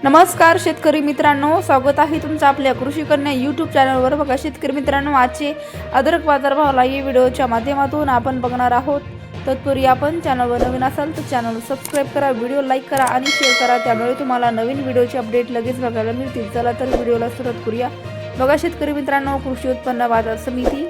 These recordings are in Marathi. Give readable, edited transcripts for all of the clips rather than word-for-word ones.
नमस्कार शेतकरी मित्रांनो, स्वागत आहे तुमचं आपल्या कृषी कन्या यूट्यूब चॅनलवर। बघा शेतकरी मित्रांनो, आजचे अद्रक बाजारभाव लाईव्ह व्हिडिओच्या माध्यमातून आपण बघणार आहोत। तत्पूर्वी आपण चॅनलवर नवीन असाल तर चॅनल सबस्क्राइब करा, व्हिडिओ लाईक करा आणि शेअर करा, त्यामुळे तुम्हाला नवीन व्हिडिओचे अपडेट लगेच बघायला मिळतील। चला तर व्हिडिओला सुरुवात करूया। बघा शेतकरी मित्रांनो, कृषी उत्पन्न बाजार समिती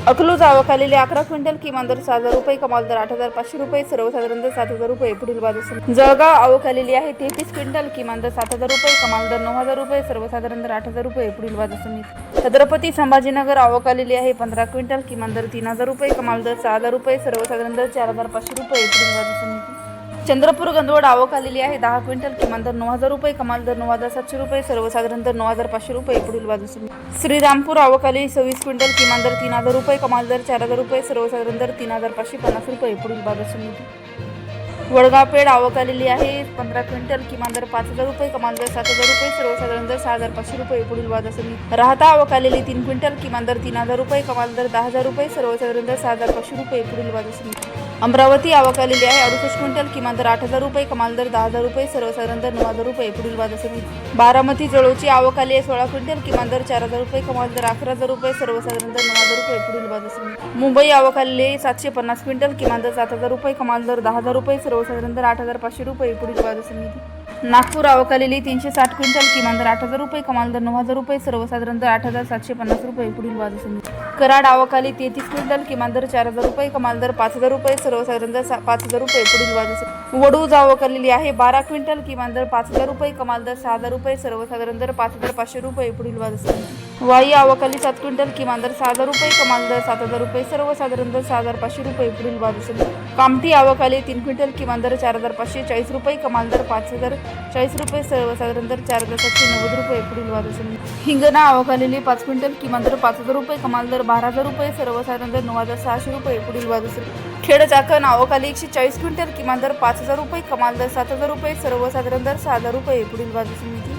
अकलूज आवक आलेली 11 क्विंटल, किमान दर 6,000 रुपये, कमाल दर 8,500 रुपये, सर्वसाधारण दर 7,000 रुपये। पुढील बाजार समिती जळगाव आवक आलेली आहे 33 क्विंटल, किमान दर 7,000 रुपये, कमाल दर 9,000 रुपये, सर्वसाधारण दर 8,000 रुपये। पुढील बाजार समिती छत्रपती संभाजीनगर आवक आलेली आहे 15 क्विंटल, किमान दर 3,000 रुपये, कमाल दर 6,000 रुपये, सर्वसाधारण दर 4,500 रुपये। पुढील बाजार समिती चंद्रपूर गंधवड आवक आलेली आहे 10 क्विंटल, किमान दर 9,000 रुपये, कमाल दर 9,700 रुपये, सर्वसाधारण दर 9,500 रुपये। पुढील बाजार समिती श्रीरामपूर आवक आलेली 26 क्विंटल, किमान दर 3,000 रुपये, कमाल दर 4,000 रुपये, सर्वसाधारण दर 3,550 रुपये। पुढील बाजार समिती वडगाव पेठ आवक आलेली आहे 15 क्विंटल, किमान दर 5,000 रुपये, कमाल दर 7,000 रुपये, सर्वसाधारण दर 6,500 रुपये। पुढील बाजार समिती राहता आवक आलेली 3 क्विंटल, किमान दर 3,000 रुपये, कमाल दर 10,000 रुपये, सर्वसाधारण दर 6,500 रुपये। पुढील बाजार समिती अमरावती आवक आलेली आहे 68 क्विंटल, किमान दर 8,000 रुपये, कमाल दर 10,000 रुपये, सर्वसाधारण दर 9,000 रुपये। पुढील बाजार समिती बारामती जळोची आवक आली आहे 16 क्विंटल, किमान दर 4,000 रुपये, कमाल दर 11,000 रुपये, सर्वसाधारण दर 9,000 रुपये। पुढील बाजार समिती मुंबई आवक आलेली आहे 750 क्विंटल, किमान दर 7,000 रुपये, कमाल दर 10,000 रुपये, सर्वसाधारण दर 8,500 रुपये। पुढील बाजार समिती नागपूर आवक आलेली 360 क्विंटल, किमान दर 8,000 रुपये, कमाल दर 9,000 रुपये, सर्वसाधारण दर 8,750 रुपये। पुढील बाजार समिती कराड आवक आली 33 क्विंटल, किमान दर 4,000 रुपये, कमाल दर 5,000 रुपये, सर्वसाधारण दर 5,000 रुपये। पुढील बाजार समिती वडूज आवक आलेली आहे 12 क्विंटल, किमान दर 5,000 रुपये, कमाल दर 6,000 रुपये, सर्वसाधारण दर 5,500 रुपये। पुढील बाजार समिती वाई आवक आली 7 क्विंटल, किमान दर 6,000 रुपये, कमाल दर 7,000 रुपये, सर्वसाधारण दर 6,500 रुपये। पुढील बाजार समिती कामठी आवक आली 3 क्विंटल, किमान दर 4,540 रुपये, कमाल दर 5,040 रुपये, सर्वसाधारण दर 4,790 रुपये। पुढील बाजार समिती हिंगणा आवक आलेली 5 क्विंटल, किमान दर 5,000 रुपये, कमाल दर 12,000 रुपये, सर्वसाधारण दर 9,600 रुपये। पुढील बाजार समिती खेड चाकण आवक आली 140 क्विंटल, किमान दर 5,000 रुपये, कमाल दर 7,000 रुपये, सर्वसाधारण दर 6,000 रुपये। पुढील बाजार समिती